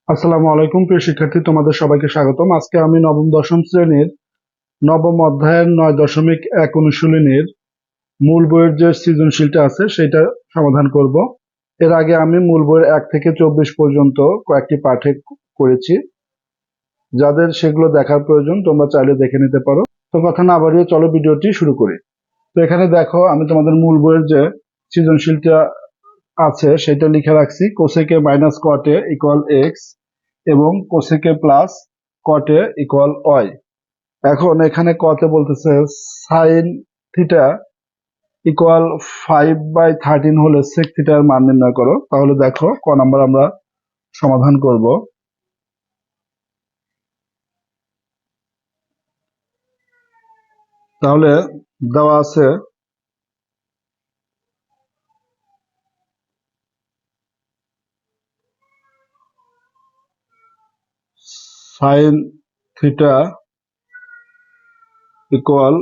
আসসালামু আলাইকুম প্রিয় শিক্ষার্থী, তোমাদের সবাইকে স্বাগতম। আজকে আমি নবম দশম শ্রেণীর নবম অধ্যায়ের 9.1 অনুশীলনীর মূল বইয়ের যে সৃজনশীলটা আছে সেটা সমাধান করব। এর আগে আমি মূল বইয়ের 1 থেকে 24 পর্যন্ত কয়েকটি পাঠে করেছি। যাদের সেগুলো দেখার প্রয়োজন তোমরা চাইলে দেখে নিতে পারো। তো কথা না বাড়িয়ে চলো ভিডিওটি শুরু করি। তো এখানে দেখো, আমি তোমাদের মূল বইয়ের যে সৃজনশীলটা আছে সেটা লিখে রাখছি। কোসেকে মাইনাস কটে ইকুয়াল এক্স এবং কোসেকে প্লাস কটে ইকুয়াল ওয়াই। এখন এখানে কতে বলতেছে সাইন থিটা ইকুয়াল 5/13 হলে সেক থিটার মান নির্ণয় করো। তাহলে দেখো ক নাম্বার আমরা সমাধান করব। তাহলে দেওয়া আছে সাইন থিটা ইকুয়াল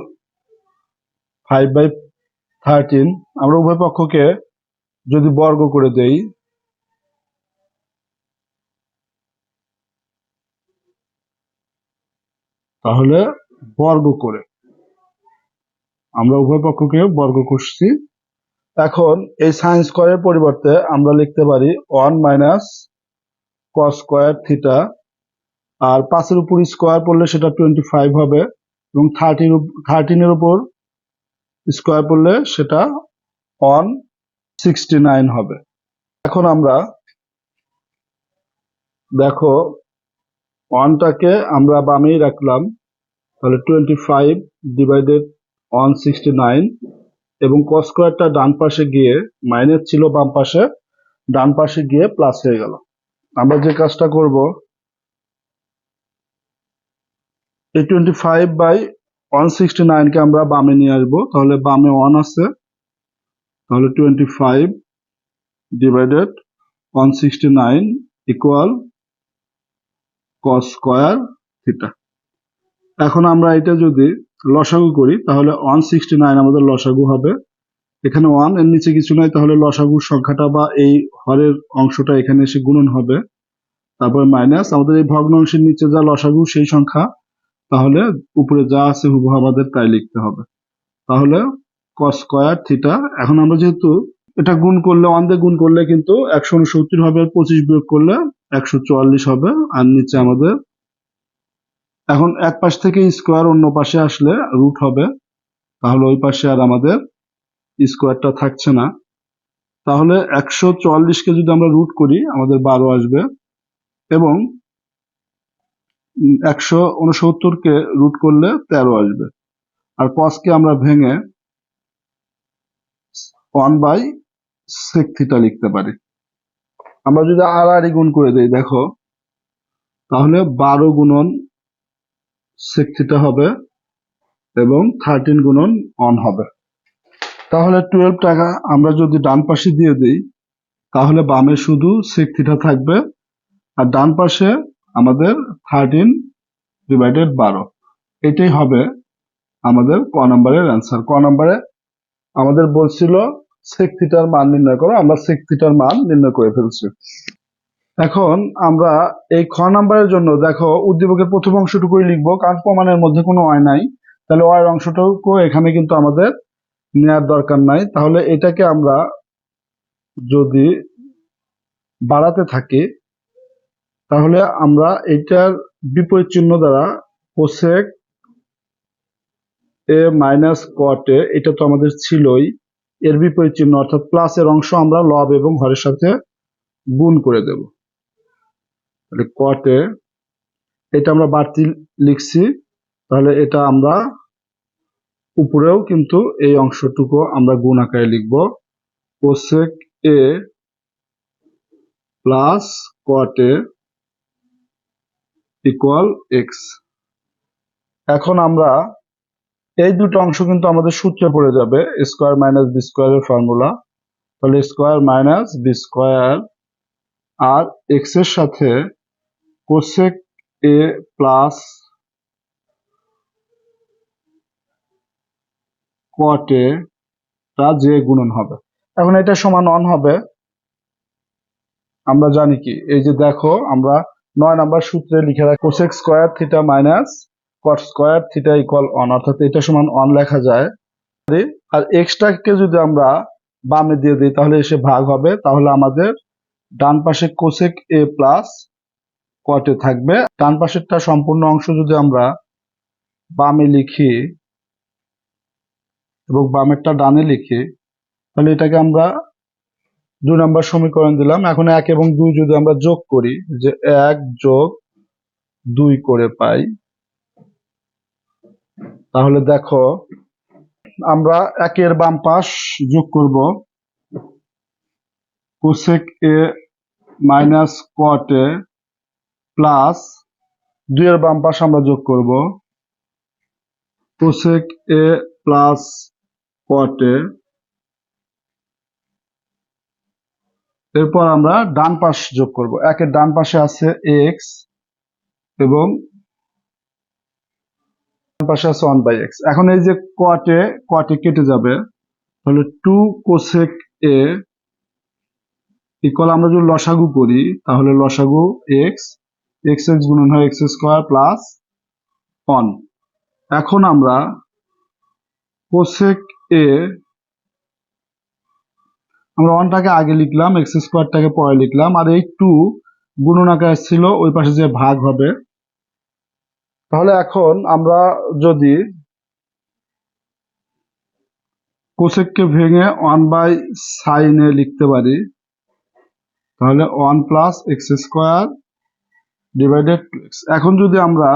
5/13। আমরা উভয় পক্ষকে যদি বর্গ করে দেই, তাহলে বর্গ করে আমরা উভয় পক্ষকে বর্গ করছি। এখন এই সাইন স্কয়ারের পরিবর্তে আমরা লিখতে পারি 1 মাইনাস কস স্কয়ার থিটা, আর 5-এর উপর স্কয়ার পড়লে সেটা 25 হবে, এবং 13-এর উপর স্কয়ার পড়লে সেটা 169 হবে। এখন আমরা দেখো 1টাকে আমরা বামেই রাখলাম, তাহলে 25 ডিভাইডেড 169, এবং কস স্কয়ারটা ডান পাশে গিয়ে মাইনাস ছিল বাম পাশে, ডান পাশে গিয়ে প্লাস হয়ে গেল। আমরা যে কাজটা করব, এই 25/169 কে আমরা বামে নিয়ে আসবো। তাহলে বামে 1 আছে, তাহলে 25 ডিভাইডেড 169 ইকুয়াল কস স্কয়ার থিটা। এখন আমরা এটা যদি লসাগু করি তাহলে 169 আমাদের লসাগু হবে। এখানে 1 এর নিচে কিছু নাই, তাহলে লসাগুর সংখ্যাটা বা এই হরের অংশটা এখানে এসে গুণন হবে, তারপর মাইনাস আমাদের এই ভগ্নাংশের নিচে যা লসাগু সেই সংখ্যা, তাহলে উপরে যা আছে হুবহু আমাদের তাই লিখতে হবে। তাহলে কস স্কয়ার থিটা। এখন আমরা যেহেতু এটা গুণ করলে 1 দিয়ে গুণ করলে কিন্তু 169 হবে, 25 বিয়োগ করলে 144 হবে, আর নিচে আমাদের এখন এক পাশ থেকে স্কয়ার অন্য পাশে আসলে রুট হবে, তাহলে ওই পাশে আর আমাদের স্কয়ারটা থাকছে না। তাহলে 144কে যদি আমরা রুট করি আমাদের 12 আসবে, এবং 169কে রুট করলে 13 আসবে। আর কসকে আমরা ভেঙে 1/sec থিটা লিখতে পারি। আমরা যদি আর গুণ করে দেই দেখো, তাহলে 12 গুণন sec থিটা হবে এবং 13 গুণন 1 হবে। তাহলে 12 টাকা আমরা যদি ডান পাশে দিয়ে দিই, তাহলে বামে শুধু sec থিটা থাকবে, আর ডান পাশে আমাদের 13 ডিভাইডেড 12। এটাই হবে আমাদের ক নম্বরের অ্যান্সার। ক নম্বরে আমাদের বলছিল sec থিটার মান নির্ণয় করো, আমরা sec থিটার মান নির্ণয় করে ফেলছি। এখন আমরা এই খ নাম্বারের জন্য দেখো উদ্দীপকের প্রথম অংশটুকুই লিখবো, কারণ প্রমাণের মধ্যে কোনো অয় নাই, তাহলে অয়ের অংশটুকু এখানে কিন্তু আমাদের নেওয়ার দরকার নাই। তাহলে এটাকে আমরা যদি বাড়াতে থাকি, তাহলে আমরা এটার বিপরীত চিহ্ন দ্বারা কোসেক এ মাইনাস কট এ, এটা তো আমাদের ছিলই, এর বিপরীত চিহ্ন অর্থাৎ প্লাসের অংশ আমরা লব এবং হরের সাথে গুণ করে দেব। তাহলে কট এ, এটা আমরা বাড়তি লিখছি, তাহলে এটা আমরা উপরেও কিন্তু এই অংশটুকু আমরা গুণ আকারে লিখব, cosec A plus cot A equal x. এখন আমরা এই দুটো অংশ কিন্তু আমাদের সূত্রে পড়ে যাবে, স্কোয়ার মাইনাস বি স্কোয়ারের ফর্মুলা। তাহলে স্কোয়ার মাইনাস বি স্কোয়ার আর এক্স এর সাথে কোসেক এ প্লাস কট এ টা যে গুণন হবে। এখন এটা সমান 1 হবে, আমরা জানি কি, এই যে দেখো আমরা 9 নাম্বার সূত্রে লিখে রাখি কোসেক স্কয়ার থিটা মাইনাস কট স্কয়ার থিটা ইকুয়াল 1, অর্থাৎ এটা সমান 1 লেখা যায়। আর এক্সটাকে যদি আমরা বামে দিয়ে দিই তাহলে এসে ভাগ হবে, তাহলে আমাদের ডান পাশে কোসেক এ প্লাস কট এ থাকবে। ডান পাশেরটা সম্পূর্ণ অংশ যদি আমরা বামে লিখি এবং বামেরটা ডানে লিখি, তাহলে এটাকে আমরা 2 নম্বর সমীকরণ দিলাম। এখন 1 এবং 2 যদি আমরা যোগ করি, যে 1 যোগ 2 করে পাই, তাহলে দেখো আমরা 1 এর বাম পাশ যোগ করব cosec A minus caught A plus 2 এর বাম পাশ আমরা যোগ করব কোসেক এ প্লাস কট এ। এরপর আমরা ডান পাশ যোগ করব। 1 এর ডান পাশে আছে এক্স এবং ডান পাশে আছে 1/x। এখন এই যে কট এ কেটে যাবে, তাহলে 2 কোসেক এ ইকুয়াল, আমরা যদি লসাগু করি তাহলে লসাগু এক্স, এক্স এক্স গুণন হয় এক্স স্কোয়ার প্লাস 1। এখন আমরা কোসেক এ, আমরা 1টাকে আগে লিখলাম, এক্স স্কোয়ারটাকে পরে লিখলাম, আর এই 2 গুণন আকারে ছিল, ওই পাশে যে ভাগ হবে। তাহলে এখন আমরা যদি কোসেককে ভেঙে 1/sin এ লিখতে পারি, তাহলে 1 plus x square divided 2x। এখন যদি আমরা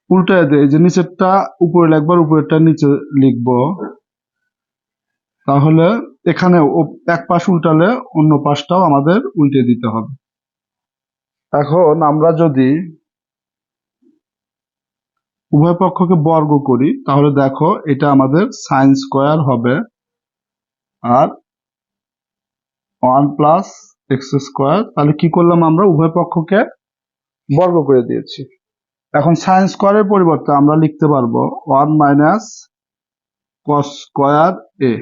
উল্টায় দেই, যে নিচেরটা উপরে লিখবার, উপরেরটা নিচে লিখবো, তাহলে এখানে এক পাশ উল্টালে অন্য পাশটাও আমাদের উল্টে দিতে হবে। এখন আমরা যদি উভয় পক্ষকে বর্গ করি, তাহলে দেখো এটা আমাদের সাইন স্কোয়ার হবে, আর 1 প্লাস এক্স স্কোয়ার। তাহলে কি করলাম, আমরা উভয় পক্ষকে বর্গ করে দিয়েছি। এখন সাইন স্কোয়ারের পরিবর্তে আমরা লিখতে পারবো 1 মাইনাস কস স্কোয়ার এ।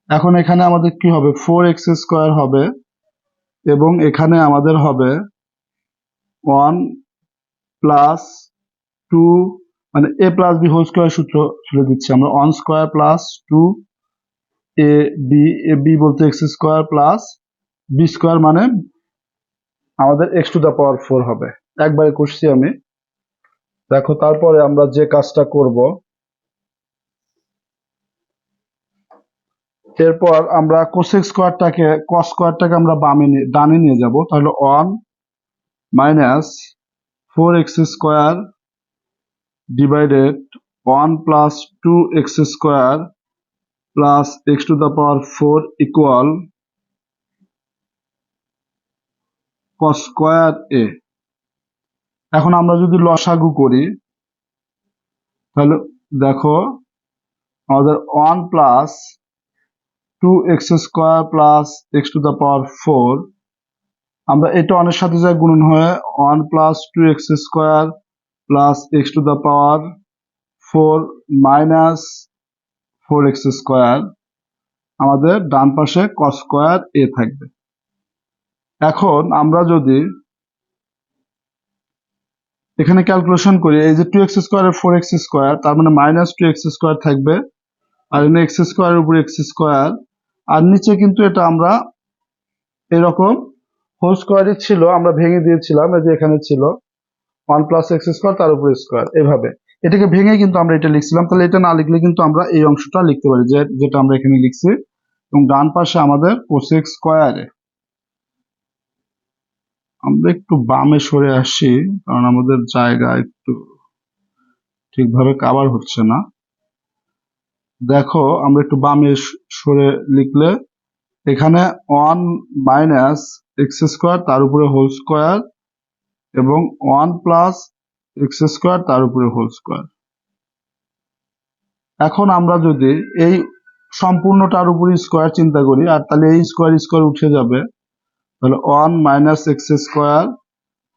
এখন এখানে আমাদের কি হবে, 4x স্কোয়ার হবে, এবং এখানে আমাদের হবে 1 প্লাস 2, মানে a plus b whole square সূত্র ফেলে দিচ্ছি আমরা, 1 স্কোয়ার প্লাস 2 এ বি বলতে x square plus b square, মানে আমাদের x টু দা পাওয়ার 4 হবে। একবারে করছি আমি। দেখো তারপরে আমরা যে কাজটা করব, এরপর আমরা কোসেক স্কোয়ারটাকে, কস স্কোয়ারটাকে আমরা ডানে নিয়ে যাব। তাহলে 1 minus 4x square divided 1 plus 2x square plus x to the power 4 equal cos square A. এখন আমরা যদি লসাগু করি, তাহলে দেখো আমাদের 1 plus 2x square plus x to the power 4, আমরা এটা অনেক সাথে যা গুণন হয়ে 1 plus 2x square plus x to the power 4 minus 4x square, আমাদের ডান পাশে কস স্কোয়ার এ থাকবে। এখন আমরা যদি এখানে ক্যালকুলেশন করি, এই যে 2x স্কোয়ার এর 4x স্কোয়ার, তার মানে মাইনাস 2x স্কোয়ার থাকবে, আর এখানে x স্কোয়ারের উপর x স্কোয়ার, আর নিচে কিন্তু এটা আমরা এরকম হোল স্কোয়ারই ছিল, আমরা ভেঙে দিয়েছিলাম, এই যে এখানে ছিল 1 প্লাস এক্স স্কোয়ার তার উপর স্কোয়ার, এভাবে এটাকে ভেঙে কিন্তু আমরা এটা লিখছিলাম। তাহলে এটা না লিখলে কিন্তু আমরা এই অংশটা লিখতে পারি, যেটা আমরা এখানে লিখছি, এবং ডান পাশে আমাদের কোসেক স্কোয়ারে। আমরা একটু বামে সরে আসি, কারণ আমাদের জায়গা একটু ঠিকভাবে কাভার হচ্ছে না। দেখো আমরা একটু বামে সরে লিখলে, এখানে 1 মাইনাস এক্স স্কোয়ার তার উপরে হোল স্কোয়ার এবং 1 প্লাস এক্স স্কোয়ার তার উপরে হোল স্কোয়ার। এখন আমরা যদি এই সম্পূর্ণটার উপরে স্কোয়ার চিন্তা করি, আর তাহলে এই স্কোয়ার স্কোয়ার উঠে যাবে, তাহলে 1 minus x square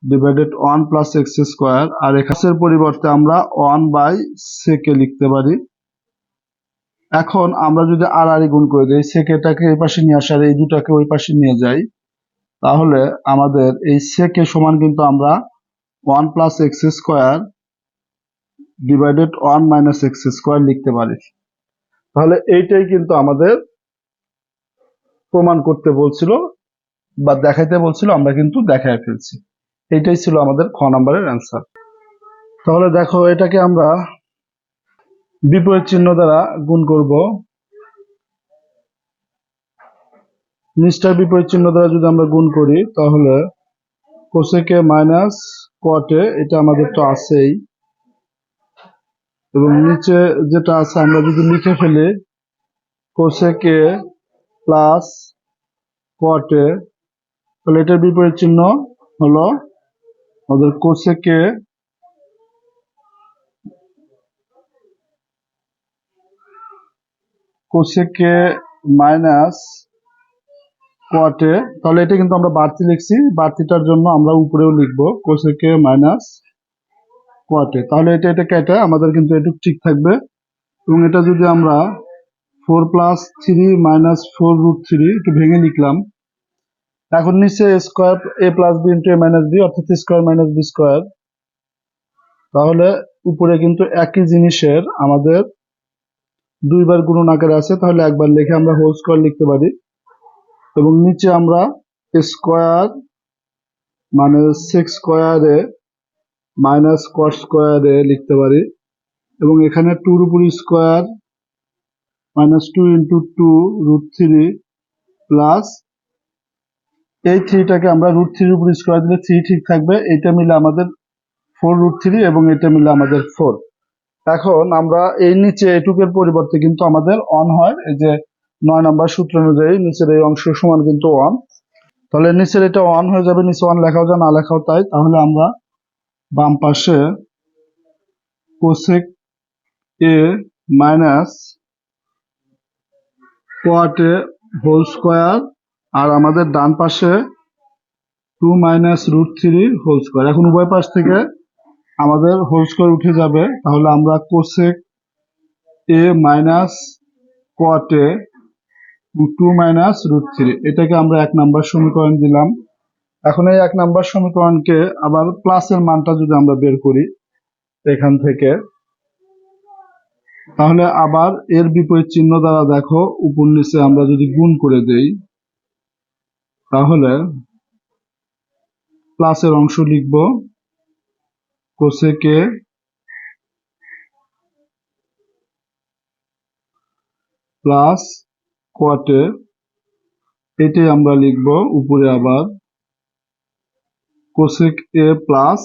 divided 1 plus x square, আর এখানের পরিবর্তে আমরা 1 বাই সেকে লিখতে পারি। এখন আমরা যদি আড়াআড়ি গুণ করে দিই, সেকেটাকে এই পাশে নিয়ে আসার এই দুটাকে ওই পাশে নিয়ে যাই, তাহলে আমাদের এই সেকে সমান কিন্তু আমরা 1 plus x square divided 1 minus x square লিখতে পারি। তাহলে এইটাই কিন্তু আমাদের প্রমাণ করতে বলছিল বা দেখাইতে বলছিল, আমরা কিন্তু দেখায় ফেলছি। এইটাই ছিল আমাদের খ নাম্বারের অ্যান্সার। তাহলে দেখো, এটাকে আমরা বিপরীত চিহ্ন দ্বারা গুণ করব। নিচটার বিপরীত চিহ্ন দ্বারা যদি আমরা গুণ করি, তাহলে কোসেকে মাইনাস কটে, এটা আমাদের তো আছেই, এবং নিচে যেটা আছে আমরা যদি লিখে ফেলি কোসেকে প্লাস কটে, তাহলে এটার বিপরীত চিহ্ন হলো আমাদের কোসেকে মাইনাস কটে। তাহলে এটা কিন্তু আমরা বাড়তি লিখছি, বাড়তিটার জন্য আমরা উপরেও লিখবো কোসেকে মাইনাস কটে। তাহলে এটা কেটে আমাদের কিন্তু এটুকু ঠিক থাকবে। এবং এটা যদি আমরা 4 প্লাস 3 মাইনাস 4 রুট 3 একটু ভেঙে লিখলাম। এখন নিচে স্কোয়ার এ প্লাস বি ইন্টু এ মাইনাস বি, অর্থাৎ স্কোয়ার মাইনাস বি স্কোয়ার। তাহলে উপরে কিন্তু একই জিনিসের আমাদের দুইবার গুণন আকারে আছে, তাহলে একবার লিখে আমরা হোল স্কোয়ার লিখতে পারি। এবং নিচে আমরা স্কোয়ার মানে সেক্স স্কোয়ারে মাইনাস কট স্কোয়ারে লিখতে পারি। এবং এখানে 2 উপর square minus 2 into 2 root 3 plus এই 3টাকে আমরা রুট 3 উপর স্কোয়ার দিলে 3 ঠিক থাকবে, এটা মিলে আমাদের 4 রুট 3 এবং এটা মিলে আমাদের 4। এখন আমরা এই নিচে এটুকের পরিবর্তে কিন্তু আমাদের অন হয়, এই যে 9 নাম্বার সূত্র অনুযায়ী নিচের এই অংশ সমান কিন্তু অন। তাহলে নিচের এটা অন হয়ে যাবে, নিচে অন লেখাও যায় না লেখাও তাই। তাহলে আমরা বাম পাশে cosec A minus cot A whole square, আর আমাদের ডান পাশে 2 মাইনাস রুট 3 হোল স্কোয়ার। এখন উভয় পাশ থেকে আমাদের হোল স্কোয়ার উঠে যাবে, তাহলে আমরা cosec A minus cot A 2 minus root 3, এটাকে আমরা 1 নাম্বার সমীকরণ দিলাম। এখন এই 1 নাম্বার সমীকরণকে আবার প্লাসের মানটা যদি আমরা বের করি এখান থেকে, তাহলে আবার এর বিপরীত চিহ্ন দ্বারা দেখো উপর নিচে আমরা যদি গুণ করে দেই, তাহলে প্লাসের অংশ লিখব কোসেকে প্লাস কোয়াটে, এটাই আমরা লিখব উপরে আবার কোসেক এ প্লাস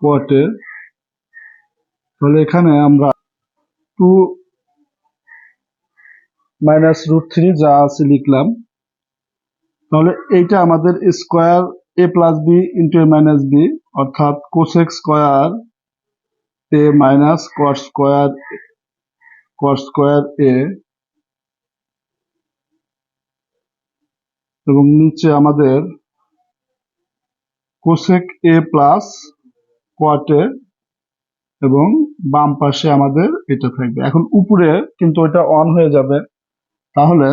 কোয়াটে। তাহলে এখানে আমরা 2 মাইনাস রুট 3 যা আছে লিখলাম। তাহলে এইটা আমাদের স্কোয়ার এ প্লাস বি ইন্টু এ মাইনাস বি, অর্থাৎ কোসেক স্কোয়ার এ মাইনাস কট স্কোয়ার এ, এবং নিচে আমাদের কোসেক এ প্লাস কোয়াটে, এবং বাম পাশে আমাদের এটা থাকবে। এখন উপরে কিন্তু এটা অন হয়ে যাবে, তাহলে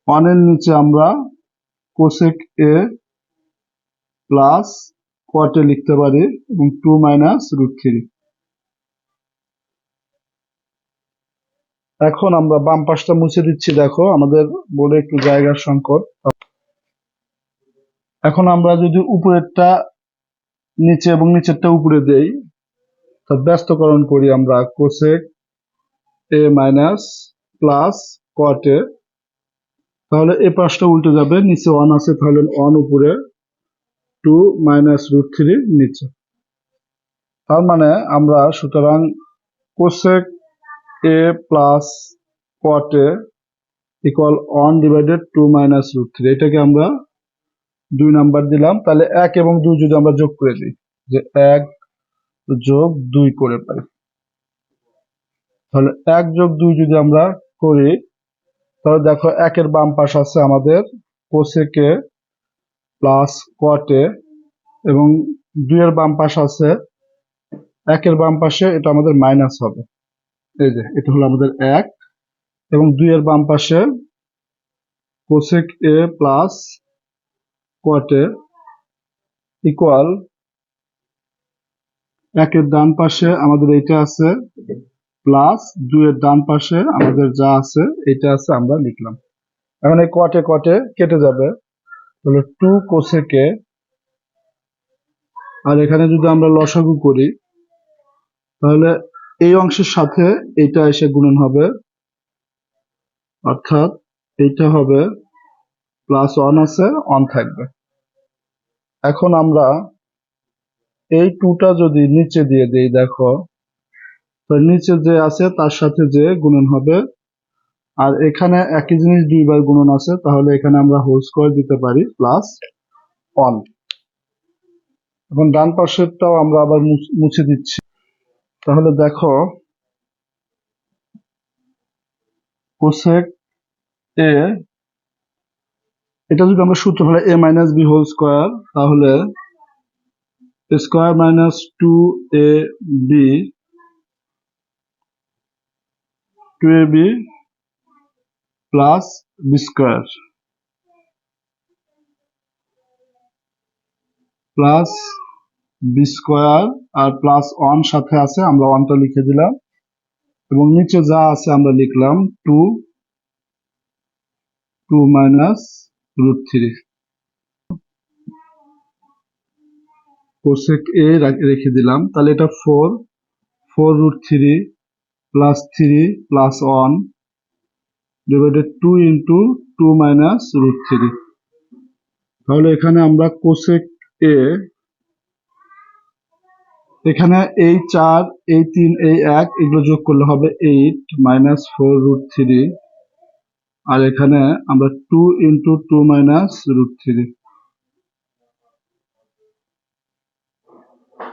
অনের নিচে আমরা কোসেক এ প্লাস কোয়াটে লিখতে পারি এবং 2 মাইনাস রুট 3। এখন আমরা বাম পাশটা মুছে দিচ্ছি, দেখো আমাদের বোর্ডে একটু জায়গার সংকট। এখন আমরা যদি উপরেরটা নিচে এবং নিচেরটা উপরে দেই, তা ব্যস্তকরণ করি আমরা কোসেক এ মাইনাস প্লাস কোয়াটে, তাহলে এই পাশটা উল্টে যাবে, নিচে 1 আছে তাহলে 1 উপরে, 2 মাইনাস রুট 3 নিচে। তার মানে আমরা সুতরাং cosec A plus cot A equal 1 divided 2 minus root 3, এটাকে আমরা 2 নাম্বার দিলাম। তাহলে 1 এবং 2 যদি আমরা যোগ করে দিই, যে 1 যোগ 2 করে পাই, তাহলে 1 যোগ 2 যদি আমরা করি, তাহলে দেখো 1 এর বাম পাশ আছে আমাদের কোসেকে প্লাস কোয়াটে, এবং 2 এর বাম পাশ আছে 1 এর বাম পাশে এটা আমাদের মাইনাস হবে, এই যে এটা হলো আমাদের 1, এবং 2 এর বাম পাশে cosec A plus cot A equal 1 এর ডান পাশে আমাদের এইটা আছে প্লাস 2 এর ডান পাশে আমাদের যা আছে এটা আছে আমরা লিখলাম। এখন এই কটে কটে কেটে যাবে, তাহলে 2 কোসেক এ, আর এখানে যদি আমরা লসাগু করি তাহলে এই অংশের সাথে এইটা এসে গুণন হবে, অর্থাৎ এইটা হবে প্লাস 1 আছে 1 থাকবে। এখন আমরা এই 2টা যদি নিচে দিয়ে দেই, দেখো তো নিচে যে আছে তার সাথে যে গুণন হবে, আর এখানে একই জিনিস দুইবার গুণন আছে, তাহলে এখানে আমরা হোল স্কয়ার দিতে পারি প্লাস 1। এখন ডান পাশেরটাও আমরা আবার মুছে দিচ্ছি, তাহলে দেখো কোসেক এ, এটা যদি আমরা সূত্র ফেলে a minus b whole square, তাহলে square minus 2ab plus b square plus b square, আর প্লাস 1 সাথে আছে, আমরা 1টা লিখে দিলাম, এবং নিচে যা আছে আমরা লিখলাম 2 মাইনাস রুট 3। কোসেক এ রেখে দিলাম, তাহলে এটা 4 root 3 plus 3 plus 1 divided 2 into 2 minus root 3। তাহলে এখানে আমরা কোসেক এ, এখানে এই 4 এই 3 এই 1 এগুলো যোগ করলে হবে 8 মাইনাস 4 রুট 3, আর এখানে আমরা 2 into 2 minus root 3।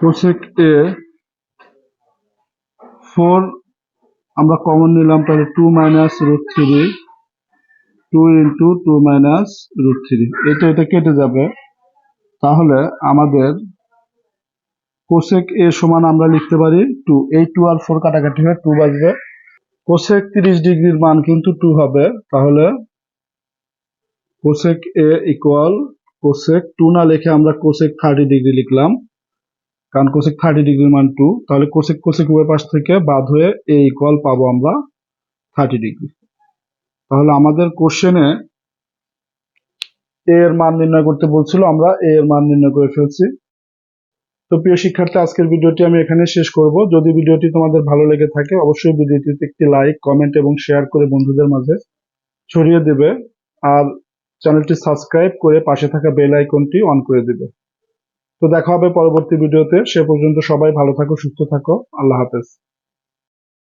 Cosec A 4 আমরা কমন নিলাম, তাহলে 2 minus root 3, 2 into 2 minus root 3, এটা কেটে যাবে। তাহলে আমাদের কোসেক এ সমান আমরা লিখতে পারি 2, এই 2 আর 4 কাটাকাটি হয়ে 2 বাজবে। কোসেক 30 ডিগ্রির মান কিন্তু 2 হবে, তাহলে কোসেক এ ইকুয়াল কোসেক 2 না লিখে আমরা কোসেক 30 ডিগ্রি লিখলাম, কারণ কোসেক 30 ডিগ্রির মান 2, তাহলে কোসেক কোসেক উভয় পাশ থেকে বাদ হয়ে এ ইকুয়াল পাবো আমরা 30 ডিগ্রি। তাহলে আমাদের কোশ্চেনে এ এর মান নির্ণয় করতে বলছিল, আমরা এ এর মান নির্ণয় করে ফেলছি। তো প্রিয় শিক্ষার্থী, আজকের ভিডিওটি আমি এখানে শেষ করব। যদি ভিডিওটি তোমাদের ভালো লেগে থাকে অবশ্যই ভিডিওটিতে একটি লাইক, কমেন্ট এবং শেয়ার করে বন্ধুদের মাঝে ছড়িয়ে দেবে, আর চ্যানেলটি সাবস্ক্রাইব করে পাশে থাকা বেল আইকনটি অন করে দিবে। তো দেখা হবে পরবর্তী ভিডিওতে, সে পর্যন্ত সবাই ভালো থাকো, সুস্থ থাকো, আল্লাহ হাফেজ।